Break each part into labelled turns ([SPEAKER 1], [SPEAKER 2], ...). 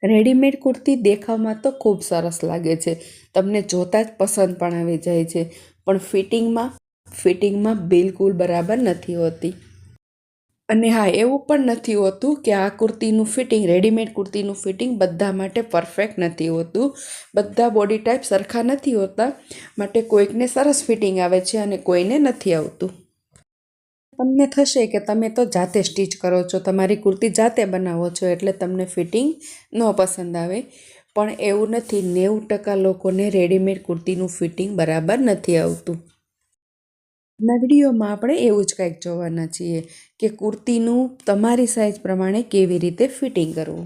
[SPEAKER 1] Readymade kurti દેખાવમાં તો ખૂબ સરસ લાગે છે, તમને જોતાં જ પસંદ પણ આવી જાય છે, પણ ફિટિંગમાં બિલકુલ બરાબર નથી હોતી. અને હા, એવું પણ નથી હોતું કે આ કુર્તીનું ફિટિંગ, રેડીમેડ કુર્તીનું ફિટિંગ બધા માટે પરફેક્ટ નથી હોતું. બધા બોડી ટાઈપ સરખા નથી હોતા, માટે કોઈકને સરસ ફિટિંગ આવે છે અને કોઈને નથી આવતું. તમને થશે કે તમે તો જાતે સ્ટિચ કરો છો, તમારી કુર્તી જાતે બનાવો છો એટલે તમને ફિટિંગ ન પસંદ આવે, પણ એવું નથી. 90% લોકોને રેડીમેડ કુર્તીનું ફિટિંગ બરાબર નથી આવતું. આજના વિડીયોમાં આપણે એવું જ કંઈક જોવાના છીએ કે કુર્તીનું તમારી સાઇઝ પ્રમાણે કેવી રીતે ફિટિંગ કરવું.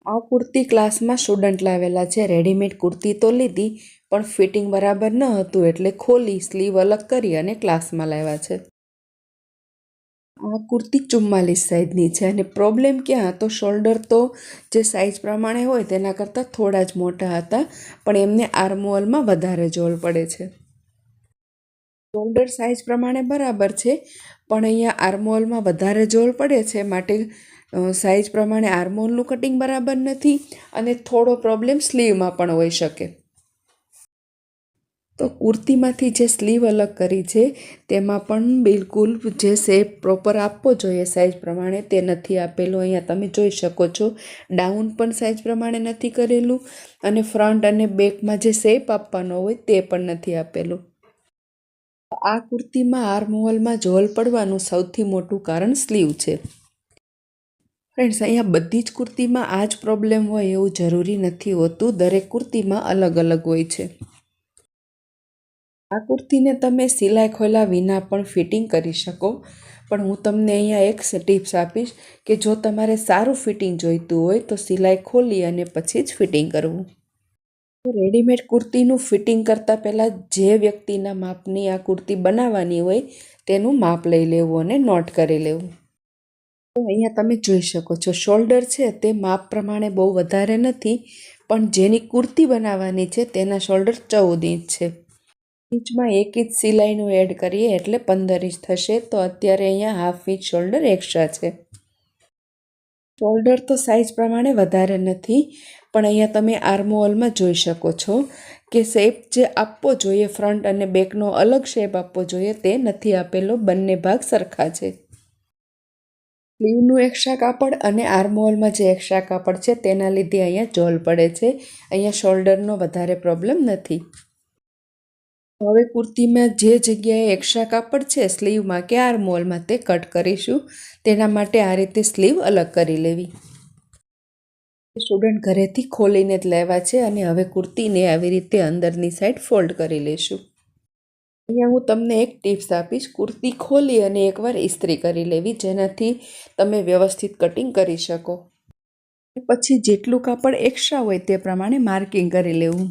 [SPEAKER 1] આ કુર્તી ક્લાસમાં સ્ટુડન્ટ લાવેલા છે. રેડીમેડ કુર્તી તો લીધી, પણ ફિટિંગ બરાબર ન હતું એટલે ખોલી, સ્લીવ અલગ કરી અને ક્લાસમાં લાવ્યા છે. આ કુર્તી 44 સાઇઝની છે અને પ્રોબ્લેમ ક્યાં હતો? શોલ્ડર તો જે સાઇઝ પ્રમાણે હોય તેના કરતાં થોડા જ મોટા હતા, પણ એમને આર્મહોલમાં વધારે જોલ પડે છે. શોલ્ડર સાઇઝ પ્રમાણે બરાબર છે, પણ અહીંયા આર્મહોલમાં વધારે જોલ પડે છે, માટે સાઇઝ પ્રમાણે આર્મહોલનું કટિંગ બરાબર નથી અને થોડો પ્રોબ્લેમ સ્લીવમાં પણ હોઈ શકે. તો કુર્તીમાંથી જે સ્લીવ અલગ કરી છે તેમાં પણ બિલકુલ જે શેપ પ્રોપર આપવો જોઈએ સાઇઝ પ્રમાણે તે નથી આપેલો. અહીંયા તમે જોઈ શકો છો, ડાઉન પણ સાઇઝ પ્રમાણે નથી કરેલું અને ફ્રન્ટ અને બેકમાં જે શેપ આપવાનો હોય તે પણ નથી આપેલું. આ કુર્તીમાં આર્મહોલમાં જોલ પડવાનું સૌથી મોટું કારણ સ્લીવ છે. ફ્રેન્ડ્સ, અહીંયા બધી જ કુર્તીમાં આ જ પ્રોબ્લેમ હોય એવું જરૂરી નથી હોતું, દરેક કુર્તીમાં અલગ અલગ હોય છે. આ કુર્તીને તમે સિલાઈ ખોલ્યા વિના પણ ફિટિંગ કરી શકો, પણ હું તમને અહીંયા એક ટિપ્સ આપીશ કે જો તમારે સારું ફિટિંગ જોઈતું હોય તો સિલાઈ ખોલી અને પછી જ ફિટિંગ કરવું. રેડીમેડ કુર્તીનું ફિટિંગ કરતાં પહેલાં જે વ્યક્તિના માપની આ કુર્તી બનાવવાની હોય તેનું માપ લઈ લેવું અને નોટ કરી લેવું. તો અહીંયા તમે જોઈ શકો છો, શોલ્ડર છે તે માપ પ્રમાણે બહુ વધારે નથી, પણ જેની કુર્તી બનાવવાની છે તેના શોલ્ડર 14 ઇંચ છે. ઇંચમાં 1 ઇંચ સિલાઈનું એડ કરીએ એટલે 15 ઇંચ થશે, તો અત્યારે અહીંયા હાફ ઇંચ શોલ્ડર એક્સ્ટ્રા છે. શોલ્ડર તો સાઇઝ પ્રમાણે વધારે નથી, પણ અહીંયા તમે આર્મહોલમાં જોઈ શકો છો કે શેપ જે આપવો જોઈએ, ફ્રન્ટ અને બેકનો અલગ શેપ આપવો જોઈએ તે નથી આપેલો, બંને ભાગ સરખા છે. સ્લીવનું એક્સ્ટ્રા કાપડ અને આર્મહોલમાં જે એક્સ્ટ્રા કાપડ છે તેના લીધે અહીંયા જોલ પડે છે. અહીંયા શોલ્ડરનો વધારે પ્રોબ્લેમ નથી. હવે કુર્તીમાં જે જગ્યાએ એક્સ્ટ્રા કાપડ છે સ્લીવમાં કે આર્મહોલમાં તે કટ કરીશું. તેના માટે આ રીતે સ્લીવ અલગ કરી લેવી. સ્ટુડન્ટ ઘરેથી ખોલીને જ લેવા છે અને હવે કુર્તીને આવી રીતે અંદરની સાઈડ ફોલ્ડ કરી લઈશું. અહીંયા હું તમને એક ટિપ્સ આપીશ, કુર્તી ખોલી અને એકવાર ઇસ્ત્રી કરી લેવી, જેનાથી તમે વ્યવસ્થિત કટિંગ કરી શકો. પછી જેટલું કાપડ એક્સ્ટ્રા હોય તે પ્રમાણે માર્કિંગ કરી લેવું.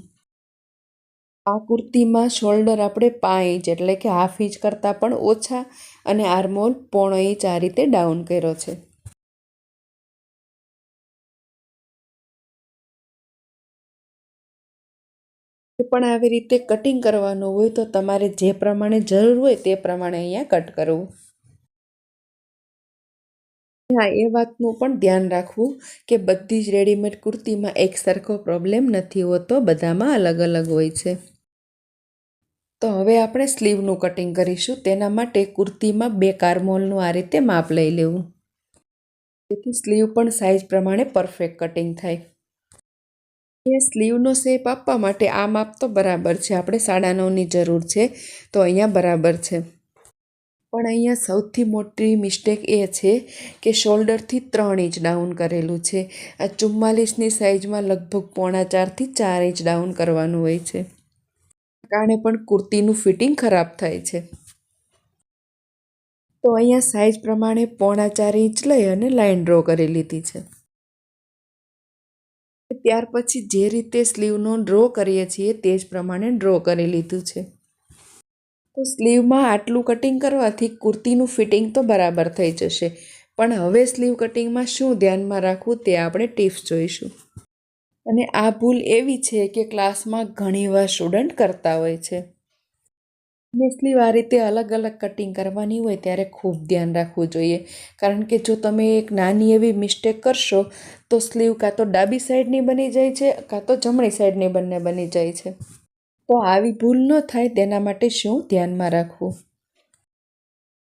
[SPEAKER 1] આ કુર્તીમાં શોલ્ડર આપણે 5 ઇંચ એટલે કે હાફ ઇંચ કરતાં પણ ઓછા અને આર્મહોલ 1.5 ઇંચ આ રીતે ડાઉન કર્યો છે. પણ આવી રીતે કટિંગ કરવાનું હોય તો તમારે જે પ્રમાણે જરૂર હોય તે પ્રમાણે અહીંયા કટ કરવું. હા, એ વાતનું પણ ધ્યાન રાખવું કે બધી જ રેડીમેડ કુર્તીમાં એક સરખો પ્રોબ્લેમ નથી હોતો, બધામાં અલગ અલગ હોય છે. તો હવે આપણે સ્લીવનું કટિંગ કરીશું. તેના માટે કુર્તીમાં બેક આર્મહોલનું આ રીતે માપ લઈ લેવું, જેથી સ્લીવ પણ સાઇઝ પ્રમાણે પરફેક્ટ કટિંગ થાય. એ સ્લીવનો શેપ આપવા માટે આ માપ તો બરાબર છે, આપણે 9.5ની જરૂર છે, તો અહીંયા બરાબર છે. પણ અહીંયા સૌથી મોટી મિસ્ટેક એ છે કે શોલ્ડરથી 3 ઇંચ ડાઉન કરેલું છે. આ 44ની સાઇઝમાં લગભગ 3.25 થી 4 ઇંચ ડાઉન કરવાનું હોય છે, કારણે પણ કુર્તીનું ફિટિંગ ખરાબ થાય છે. તો અહીંયા સાઇઝ પ્રમાણે 3.25 ઇંચ લઈ અને લાઇન ડ્રો કરી લીધી છે. ત્યાર પછી જે રીતે સ્લીવનો ડ્રો કરીએ છીએ તે જ પ્રમાણે ડ્રો કરી લીધું છે. તો સ્લીવમાં આટલું કટિંગ કરવાથી કુર્તીનું ફિટિંગ તો બરાબર થઈ જશે, પણ હવે સ્લીવ કટિંગમાં શું ધ્યાનમાં રાખવું તે આપણે ટિપ્સ જોઈશું. અને આ ભૂલ એવી છે કે ક્લાસમાં ઘણીવાર સ્ટુડન્ટ કરતા હોય છે. ને સ્લીવ આ રીતે અલગ અલગ કટિંગ કરવાની હોય ત્યારે ખૂબ ધ્યાન રાખવું જોઈએ, કારણ કે જો તમે એક નાની એવી મિસ્ટેક કરશો તો સ્લીવ કાં તો ડાબી સાઈડની બની જાય છે કાં તો જમણી સાઈડની બંને બની જાય છે. તો આવી ભૂલ ન થાય તેના માટે શું ધ્યાનમાં રાખવું?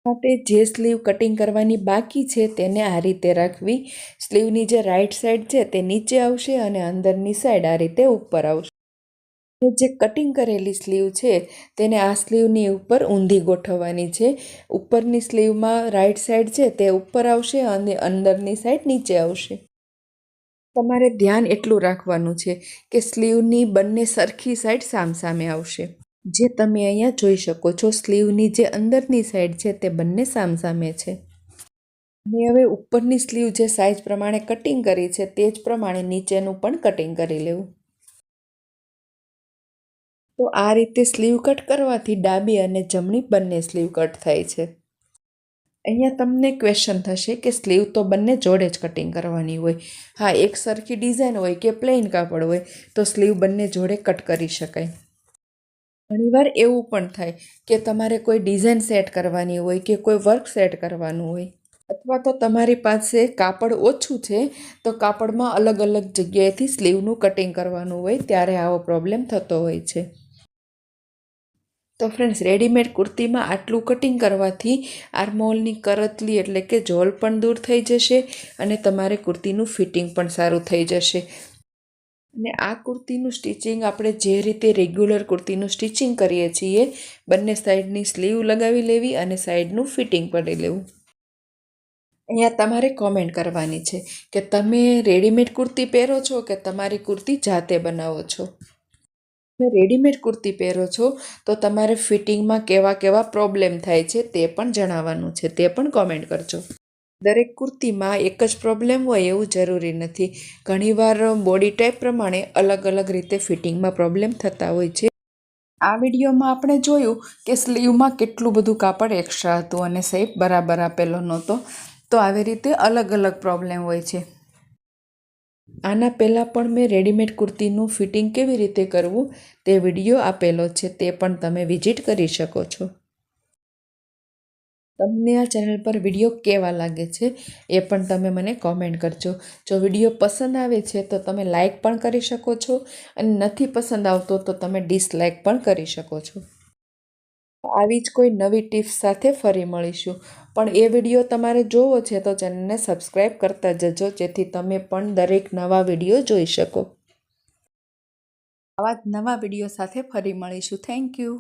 [SPEAKER 1] માટે જે સ્લીવ કટિંગ કરવાની બાકી છે તેને આ રીતે રાખવી. સ્લીવની જે રાઈટ સાઈડ છે તે નીચે આવશે અને અંદરની સાઈડ આ રીતે ઉપર આવશે. જે કટિંગ કરેલી સ્લીવ છે તેને આ સ્લીવની ઉપર ઊંધી ગોઠવવાની છે. ઉપરની સ્લીવમાં રાઈટ સાઈડ છે તે ઉપર આવશે અને અંદરની સાઈડ નીચે આવશે. તમારે ધ્યાન એટલું રાખવાનું છે કે સ્લીવની બંને સરખી સાઈડ સામસામે આવશે. જે તમે અહીંયા જોઈ શકો છો, સ્લીવની જે અંદરની સાઈડ છે તે બંને સામસામે છે. અને હવે ઉપરની સ્લીવ જે સાઈઝ પ્રમાણે કટિંગ કરી છે તે જ પ્રમાણે નીચેનું પણ કટિંગ કરી લેવું. તો આ રીતે સ્લીવ કટ કરવાથી ડાબી અને જમણી બંને સ્લીવ કટ થાય છે. અહીંયા તમને ક્વેશ્ચન થશે કે સ્લીવ તો બંને જોડે જ કટિંગ કરવાની હોય. હા, એક સરખી ડિઝાઇન હોય કે પ્લેન કાપડ હોય તો સ્લીવ બંને જોડે કટ કરી શકાય. ઘણીવાર એવું પણ થાય કે તમારે કોઈ ડિઝાઇન સેટ કરવાની હોય કે કોઈ વર્ક સેટ કરવાનું હોય, અથવા તો તમારી પાસે કાપડ ઓછું છે તો કાપડમાં અલગ અલગ જગ્યાએથી સ્લીવનું કટિંગ કરવાનું હોય, ત્યારે આવો પ્રોબ્લેમ થતો હોય છે. તો ફ્રેન્ડ્સ, રેડીમેડ કુર્તીમાં આટલું કટિંગ કરવાથી આર્મહોલની કરતલી એટલે કે ઝોલ પણ દૂર થઈ જશે અને તમારે કુર્તીનું ફિટિંગ પણ સારું થઈ જશે. અને આ કુર્તીનું સ્ટિચિંગ આપણે જે રીતે રેગ્યુલર કુર્તીનું સ્ટિચિંગ કરીએ છીએ, બંને સાઈડની સ્લીવ લગાવી લેવી અને સાઈડનું ફિટિંગ કરી લેવું. અહીંયા તમારે કોમેન્ટ કરવાની છે કે તમે રેડીમેડ કુર્તી પહેરો છો કે તમારી કુર્તી જાતે બનાવો છો. તમે રેડીમેડ કુર્તી પહેરો છો તો તમારે ફિટિંગમાં કેવા કેવા પ્રોબ્લેમ થાય છે તે પણ જણાવવાનું છે, તે પણ કોમેન્ટ કરજો. દરેક કુર્તીમાં એક જ પ્રોબ્લેમ હોય એવું જરૂરી નથી. ઘણીવાર બોડી ટાઈપ પ્રમાણે અલગ અલગ રીતે ફિટિંગમાં પ્રોબ્લેમ થતા હોય છે. આ વિડીયોમાં આપણે જોયું કે સ્લીવમાં કેટલું બધું કાપડ એક્સ્ટ્રા હતું અને શેપ બરાબર આપેલો નહોતો. તો આવી રીતે અલગ અલગ પ્રોબ્લેમ હોય છે. આના પહેલાં પણ મેં રેડીમેડ કુર્તીનું ફિટિંગ કેવી રીતે કરવું તે વિડીયો આપેલો છે, તે પણ તમે વિઝિટ કરી શકો છો. તમને આ ચેનલ પર વિડીયો કેવા લાગે છે એ પણ તમે મને કોમેન્ટ કરજો. જો વિડીયો પસંદ આવે છે તો તમે લાઈક પણ કરી શકો છો અને નથી પસંદ આવતો તો તમે ડિસલાઈક પણ કરી શકો છો. આવી જ કોઈ નવી ટિપ્સ સાથે ફરી મળીશું. પણ એ વિડીયો તમારે જોવો છે તો ચેનલને સબસ્ક્રાઈબ કરતા જજો, જેથી તમે પણ દરેક નવા વિડીયો જોઈ શકો. આવા જ નવા વિડીયો સાથે ફરી મળીશું. Thank you.